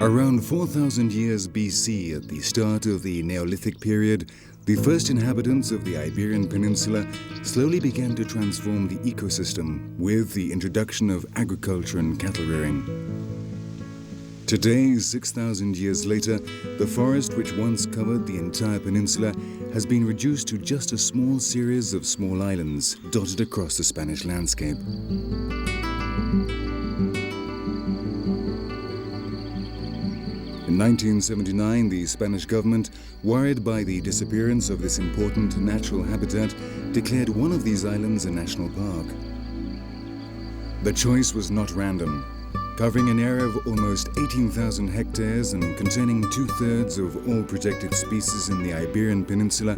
Around 4,000 years BC, at the start of the Neolithic period, the first inhabitants of the Iberian Peninsula slowly began to transform the ecosystem with the introduction of agriculture and cattle rearing. Today, 6,000 years later, the forest which once covered the entire peninsula has been reduced to just a small series of small islands dotted across the Spanish landscape. In 1979, the Spanish government, worried by the disappearance of this important natural habitat, declared one of these islands a national park. The choice was not random. Covering an area of almost 18,000 hectares and containing 2/3 of all protected species in the Iberian Peninsula,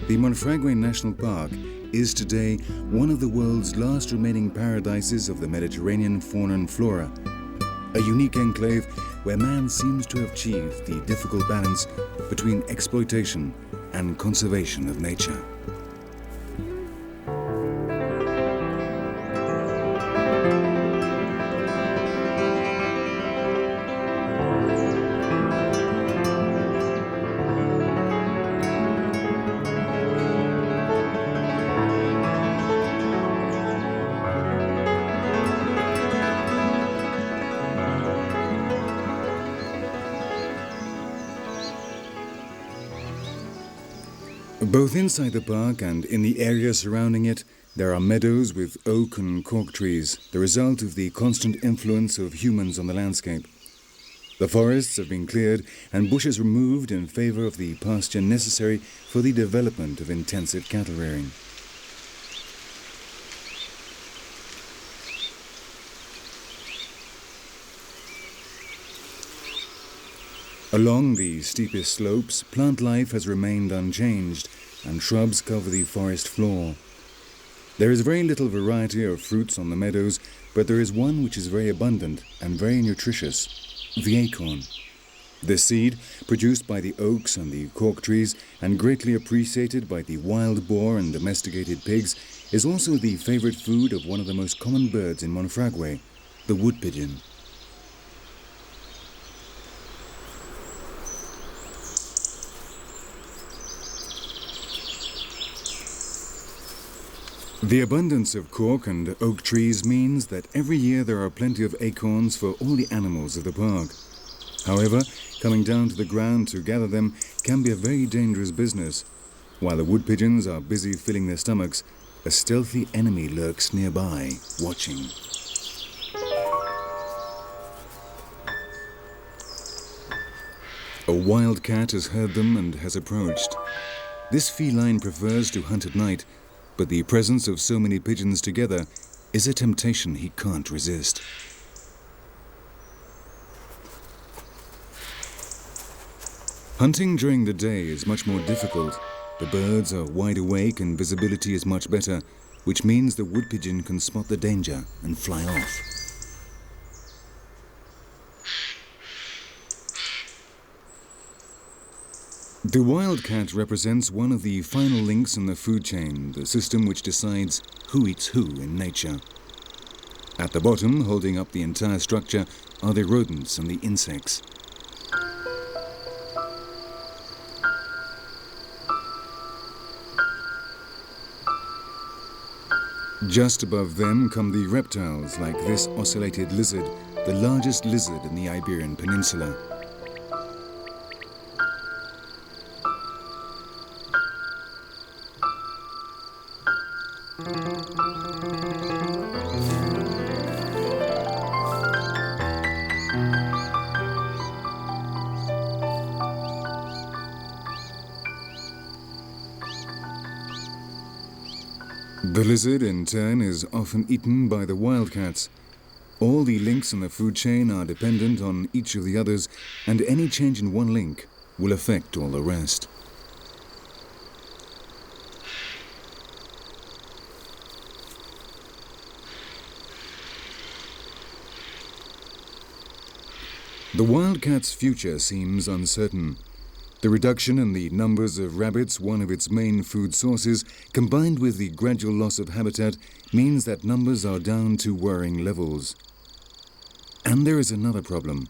the Monfragüe National Park is today one of the world's last remaining paradises of the Mediterranean fauna and flora, a unique enclave where man seems to have achieved the difficult balance between exploitation and conservation of nature. Both inside the park and in the area surrounding it, there are meadows with oak and cork trees, the result of the constant influence of humans on the landscape. The forests have been cleared and bushes removed in favor of the pasture necessary for the development of intensive cattle rearing. Along the steepest slopes, plant life has remained unchanged, and shrubs cover the forest floor. There is very little variety of fruits on the meadows, but there is one which is very abundant and very nutritious, the acorn. This seed, produced by the oaks and the cork trees and greatly appreciated by the wild boar and domesticated pigs, is also the favorite food of one of the most common birds in Monfragüe, the wood pigeon. The abundance of cork and oak trees means that every year there are plenty of acorns for all the animals of the park. However, coming down to the ground to gather them can be a very dangerous business. While the wood pigeons are busy filling their stomachs, a stealthy enemy lurks nearby, watching. A wildcat has heard them and has approached. This feline prefers to hunt at night, but the presence of so many pigeons together is a temptation he can't resist. Hunting during the day is much more difficult. The birds are wide awake and visibility is much better, which means the wood pigeon can spot the danger and fly off. The wildcat represents one of the final links in the food chain, the system which decides who eats who in nature. At the bottom, holding up the entire structure, are the rodents and the insects. Just above them come the reptiles, like this ocellated lizard, the largest lizard in the Iberian Peninsula. The lizard, in turn, is often eaten by the wildcats. All the links in the food chain are dependent on each of the others, and any change in one link will affect all the rest. The wildcat's future seems uncertain. The reduction in the numbers of rabbits, one of its main food sources, combined with the gradual loss of habitat, means that numbers are down to worrying levels. And there is another problem.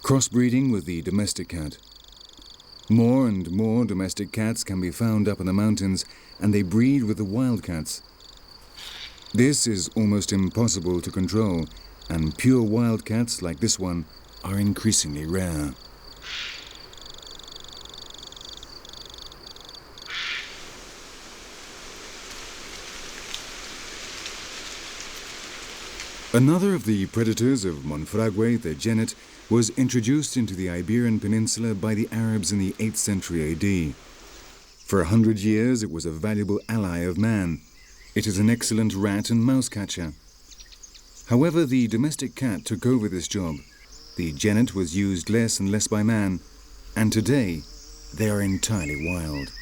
crossbreeding with the domestic cat. More and more domestic cats can be found up in the mountains, and they breed with the wild cats. This is almost impossible to control, and pure wild cats like this one are increasingly rare. Another of the predators of Monfragüe, the genet, was introduced into the Iberian Peninsula by the Arabs in the 8th century AD. For 100 years it was a valuable ally of man. It is an excellent rat and mouse catcher. However, the domestic cat took over this job. The genet was used less and less by man, and today they are entirely wild.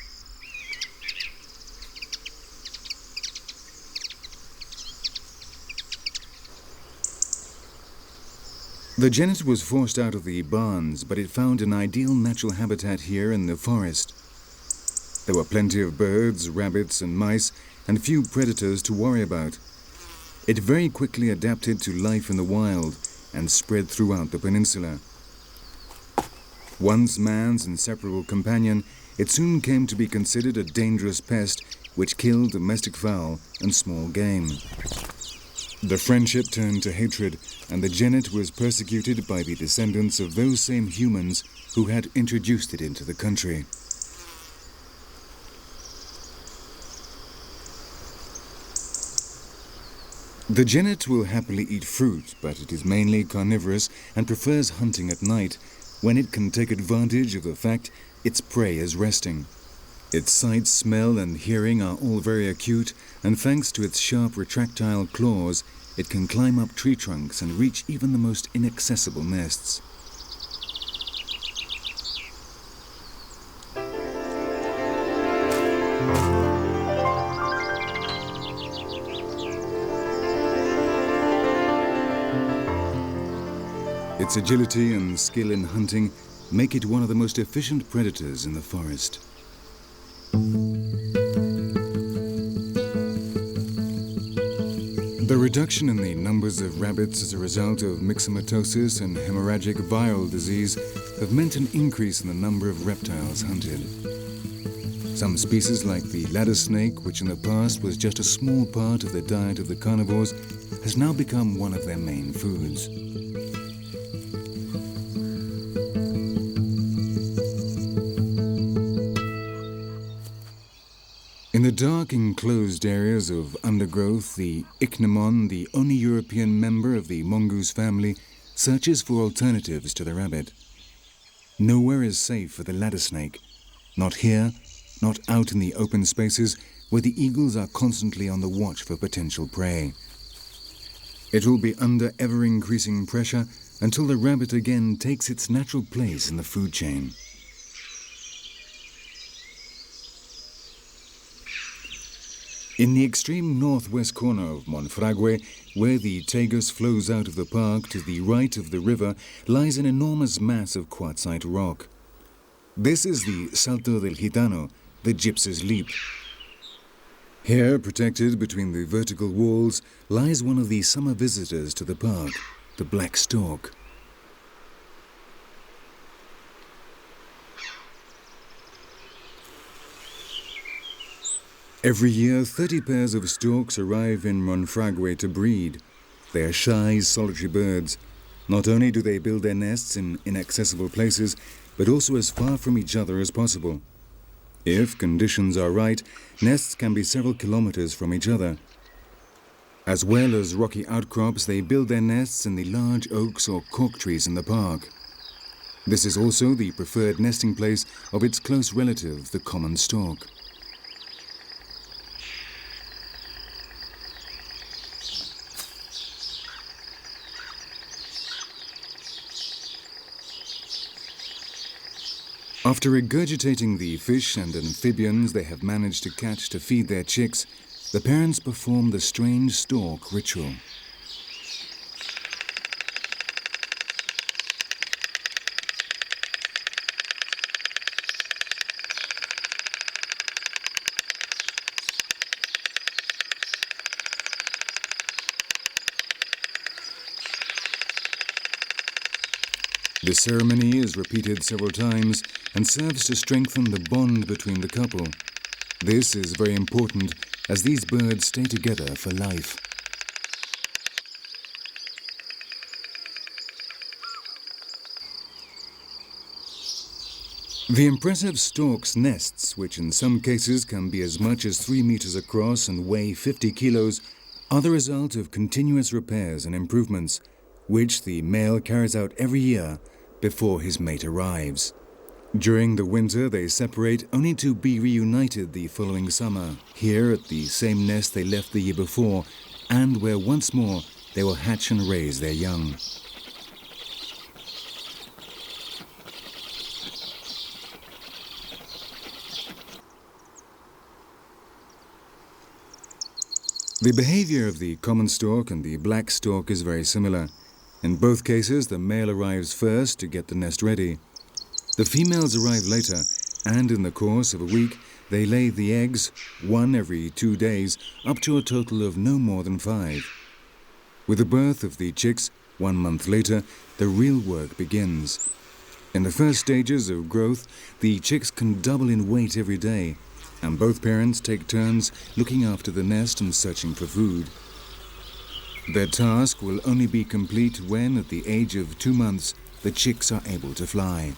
The genet was forced out of the barns, but it found an ideal natural habitat here in the forest. There were plenty of birds, rabbits and mice, and few predators to worry about. It very quickly adapted to life in the wild and spread throughout the peninsula. Once man's inseparable companion, it soon came to be considered a dangerous pest which killed domestic fowl and small game. The friendship turned to hatred, and the genet was persecuted by the descendants of those same humans who had introduced it into the country. The genet will happily eat fruit, but it is mainly carnivorous and prefers hunting at night, when it can take advantage of the fact its prey is resting. Its sight, smell and hearing are all very acute, and thanks to its sharp retractile claws, it can climb up tree trunks and reach even the most inaccessible nests. Its agility and skill in hunting make it one of the most efficient predators in the forest. The reduction in the numbers of rabbits as a result of myxomatosis and hemorrhagic viral disease have meant an increase in the number of reptiles hunted. Some species like the ladder snake, which in the past was just a small part of the diet of the carnivores, has now become one of their main foods. In the dark, enclosed areas of undergrowth, the ichneumon, the only European member of the mongoose family, searches for alternatives to the rabbit. Nowhere is safe for the ladder snake. Not here, not out in the open spaces where the eagles are constantly on the watch for potential prey. It will be under ever-increasing pressure until the rabbit again takes its natural place in the food chain. In the extreme northwest corner of Monfragüe, where the Tagus flows out of the park to the right of the river, lies an enormous mass of quartzite rock. This is the Salto del Gitano, the Gypsy's Leap. Here, protected between the vertical walls, lies one of the summer visitors to the park, the black stork. Every year, 30 pairs of storks arrive in Monfragüe to breed. They are shy, solitary birds. Not only do they build their nests in inaccessible places, but also as far from each other as possible. If conditions are right, nests can be several kilometers from each other. As well as rocky outcrops, they build their nests in the large oaks or cork trees in the park. This is also the preferred nesting place of its close relative, the common stork. After regurgitating the fish and amphibians they have managed to catch to feed their chicks, the parents perform the strange stork ritual. The ceremony is repeated several times and serves to strengthen the bond between the couple. This is very important as these birds stay together for life. The impressive stork's nests, which in some cases can be as much as 3 meters across and weigh 50 kilos, are the result of continuous repairs and improvements, which the male carries out every year before his mate arrives. During the winter, they separate only to be reunited the following summer, here at the same nest they left the year before, and where once more they will hatch and raise their young. The behavior of the common stork and the black stork is very similar. In both cases, the male arrives first to get the nest ready. The females arrive later, and in the course of a week, they lay the eggs, 1 every 2 days, up to a total of no more than 5. With the birth of the chicks, 1 month later, the real work begins. In the first stages of growth, the chicks can double in weight every day, and both parents take turns looking after the nest and searching for food. Their task will only be complete when, at the age of 2 months, the chicks are able to fly.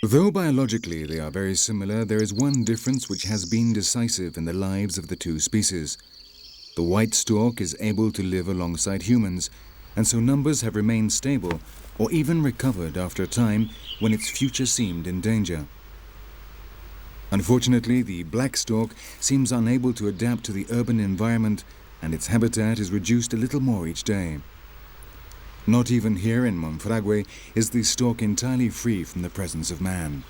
Though biologically they are very similar, there is one difference which has been decisive in the lives of the two species. The white stork is able to live alongside humans, and so numbers have remained stable or even recovered after a time when its future seemed in danger. Unfortunately, the black stork seems unable to adapt to the urban environment, and its habitat is reduced a little more each day. Not even here in Monfragüe is the stork entirely free from the presence of man.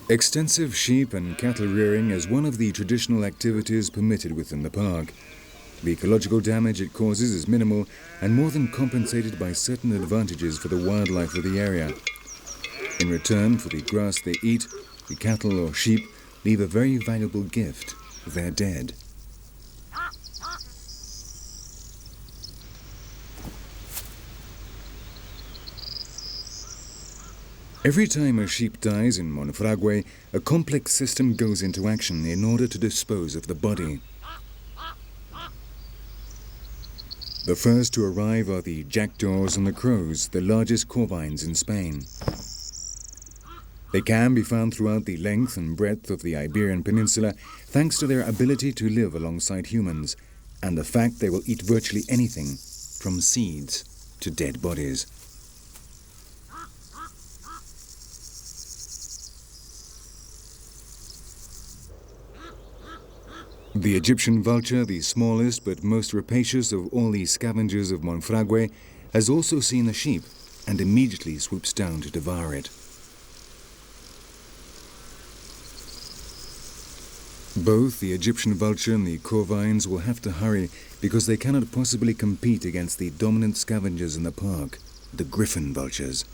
Extensive sheep and cattle rearing is one of the traditional activities permitted within the park. The ecological damage it causes is minimal and more than compensated by certain advantages for the wildlife of the area. In return for the grass they eat, the cattle or sheep leave a very valuable gift: their dead. Every time a sheep dies in Monfragüe, a complex system goes into action in order to dispose of the body. The first to arrive are the jackdaws and the crows, the largest corvines in Spain. They can be found throughout the length and breadth of the Iberian Peninsula thanks to their ability to live alongside humans and the fact they will eat virtually anything, from seeds to dead bodies. The Egyptian vulture, the smallest but most rapacious of all the scavengers of Monfragüe, has also seen the sheep and immediately swoops down to devour it. Both the Egyptian vulture and the corvines will have to hurry because they cannot possibly compete against the dominant scavengers in the park, the griffon vultures.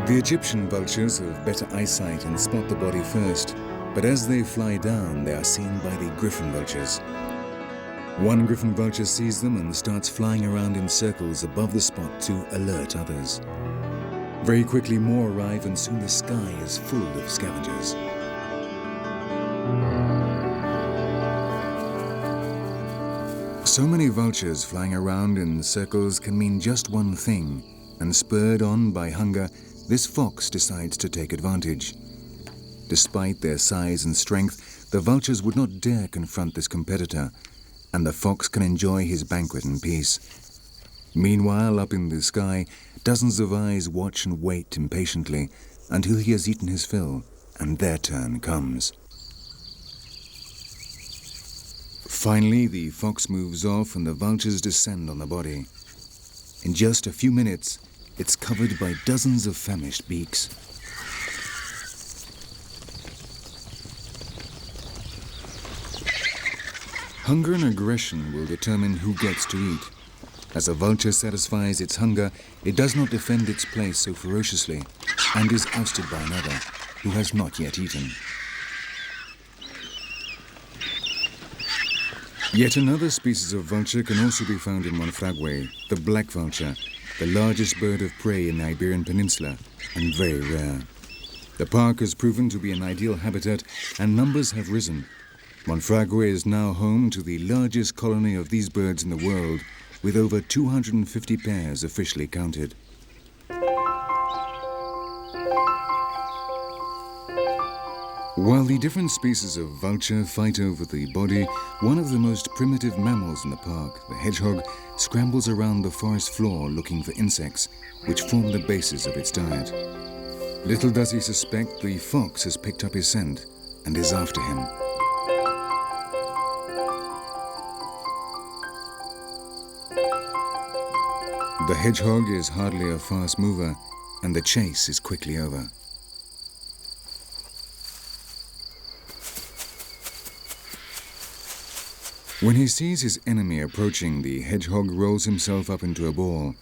The Egyptian vultures have better eyesight and spot the body first, but as they fly down, they are seen by the griffon vultures. One griffon vulture sees them and starts flying around in circles above the spot to alert others. Very quickly more arrive, and soon the sky is full of scavengers. So many vultures flying around in circles can mean just one thing, and spurred on by hunger, this fox decides to take advantage. Despite their size and strength, the vultures would not dare confront this competitor, and the fox can enjoy his banquet in peace. Meanwhile, up in the sky, dozens of eyes watch and wait impatiently until he has eaten his fill, and their turn comes. Finally, the fox moves off and the vultures descend on the body. In just a few minutes, it's covered by dozens of famished beaks. Hunger and aggression will determine who gets to eat. As a vulture satisfies its hunger, it does not defend its place so ferociously and is ousted by another who has not yet eaten. Yet another species of vulture can also be found in Monfragüe, the black vulture, the largest bird of prey in the Iberian Peninsula and very rare. The park has proven to be an ideal habitat and numbers have risen. Monfragüe is now home to the largest colony of these birds in the world, with over 250 pairs officially counted. While the different species of vulture fight over the body, one of the most primitive mammals in the park, the hedgehog, scrambles around the forest floor looking for insects, which form the basis of its diet. Little does he suspect the fox has picked up his scent and is after him. The hedgehog is hardly a fast mover, and the chase is quickly over. When he sees his enemy approaching, the hedgehog rolls himself up into a ball.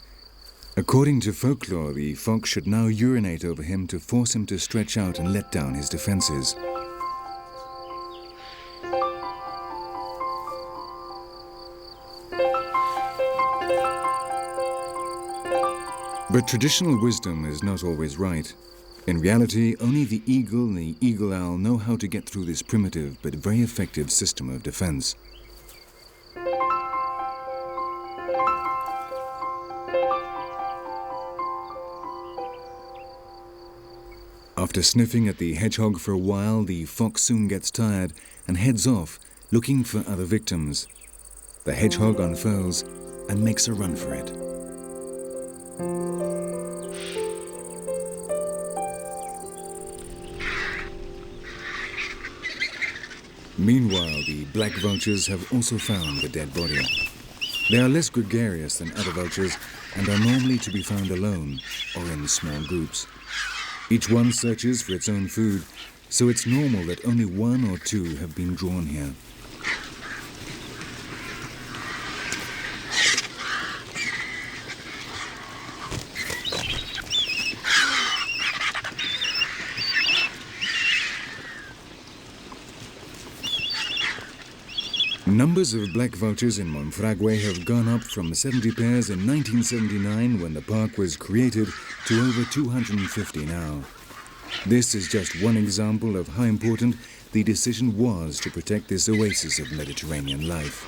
According to folklore, the fox should now urinate over him to force him to stretch out and let down his defenses. But traditional wisdom is not always right. In reality, only the eagle and the eagle owl know how to get through this primitive but very effective system of defense. After sniffing at the hedgehog for a while, the fox soon gets tired and heads off, looking for other victims. The hedgehog unfurls and makes a run for it. Meanwhile, the black vultures have also found the dead body. They are less gregarious than other vultures and are normally to be found alone or in small groups. Each one searches for its own food, so it's normal that only one or two have been drawn here. Numbers of black vultures in Monfragüe have gone up from 70 pairs in 1979 when the park was created to over 250 now. This is just one example of how important the decision was to protect this oasis of Mediterranean life.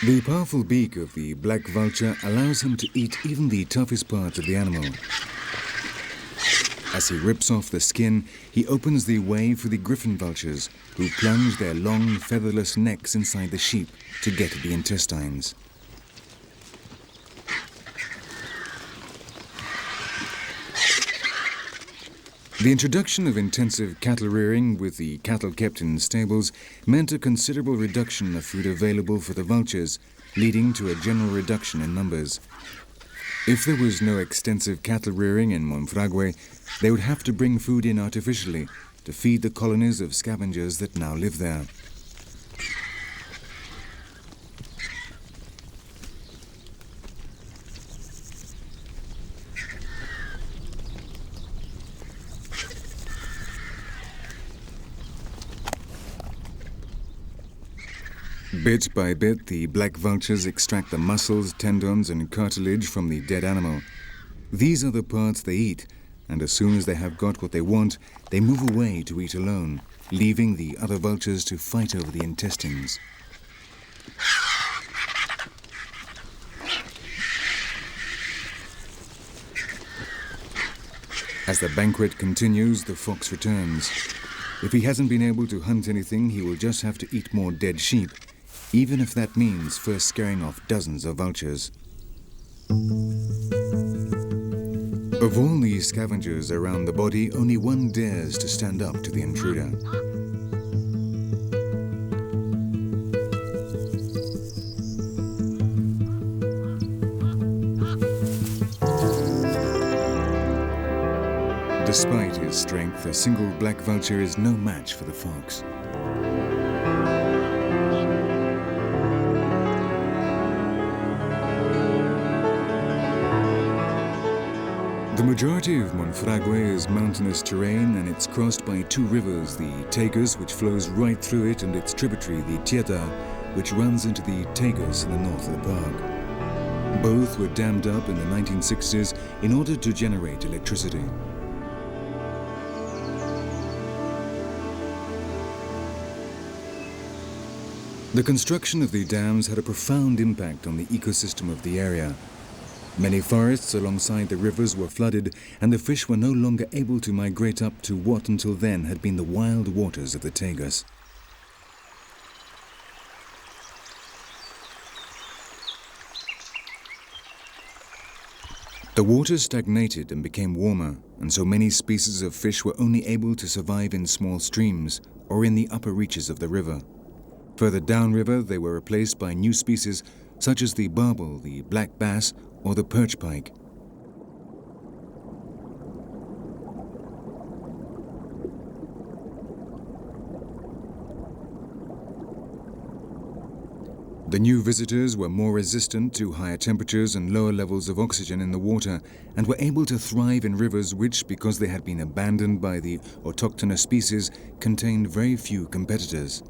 The powerful beak of the black vulture allows him to eat even the toughest parts of the animal. As he rips off the skin, he opens the way for the griffon vultures, who plunge their long, featherless necks inside the sheep to get at the intestines. The introduction of intensive cattle rearing with the cattle kept in stables meant a considerable reduction of food available for the vultures, leading to a general reduction in numbers. If there was no extensive cattle rearing in Monfragüe, they would have to bring food in artificially to feed the colonies of scavengers that now live there. Bit by bit, the black vultures extract the muscles, tendons, and cartilage from the dead animal. These are the parts they eat, and as soon as they have got what they want, they move away to eat alone, leaving the other vultures to fight over the intestines. As the banquet continues, the fox returns. If he hasn't been able to hunt anything, he will just have to eat more dead sheep, even if that means first scaring off dozens of vultures. Of all the scavengers around the body, only one dares to stand up to the intruder. Despite his strength, a single black vulture is no match for the fox. The majority of Monfragüe is mountainous terrain, and it's crossed by two rivers, the Tagus, which flows right through it, and its tributary, the Tieta, which runs into the Tagus in the north of the park. Both were dammed up in the 1960s in order to generate electricity. The construction of the dams had a profound impact on the ecosystem of the area. Many forests alongside the rivers were flooded, and the fish were no longer able to migrate up to what until then had been the wild waters of the Tagus. The water stagnated and became warmer, and so many species of fish were only able to survive in small streams or in the upper reaches of the river. Further downriver, they were replaced by new species such as the barbel, the black bass, or the perch pike. The new visitors were more resistant to higher temperatures and lower levels of oxygen in the water, and were able to thrive in rivers which, because they had been abandoned by the autochthonous species, contained very few competitors.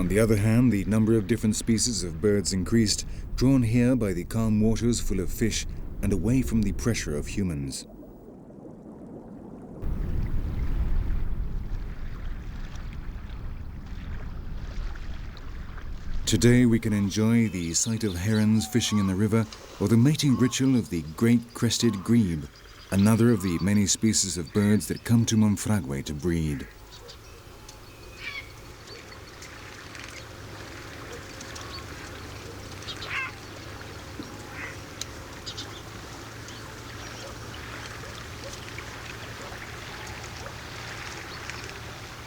On the other hand, the number of different species of birds increased, drawn here by the calm waters full of fish and away from the pressure of humans. Today we can enjoy the sight of herons fishing in the river, or the mating ritual of the great crested grebe, another of the many species of birds that come to Monfragüe to breed.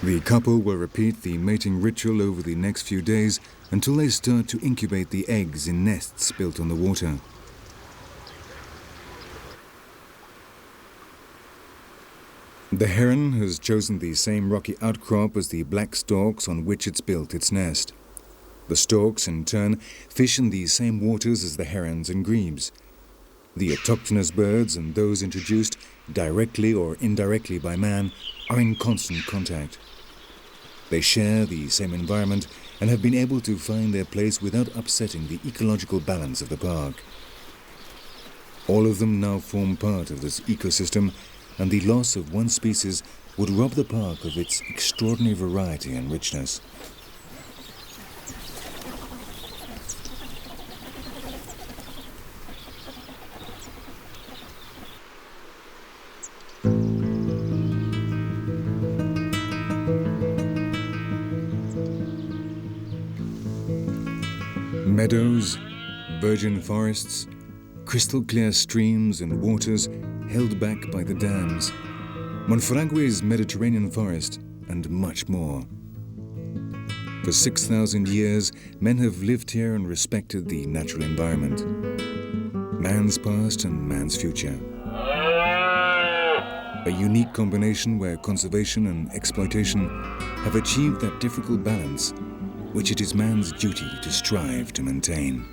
The couple will repeat the mating ritual over the next few days until they start to incubate the eggs in nests built on the water. The heron has chosen the same rocky outcrop as the black stalks on which it's built its nest. The storks, in turn, fish in the same waters as the herons and grebes. The autochthonous birds and those introduced, directly or indirectly by man, are in constant contact. They share the same environment and have been able to find their place without upsetting the ecological balance of the park. All of them now form part of this ecosystem, and the loss of one species would rob the park of its extraordinary variety and richness. Meadows, virgin forests, crystal clear streams and waters held back by the dams, Monfragüe's Mediterranean forest, and much more. For 6,000 years, men have lived here and respected the natural environment. Man's past and man's future. A unique combination where conservation and exploitation have achieved that difficult balance which it is man's duty to strive to maintain.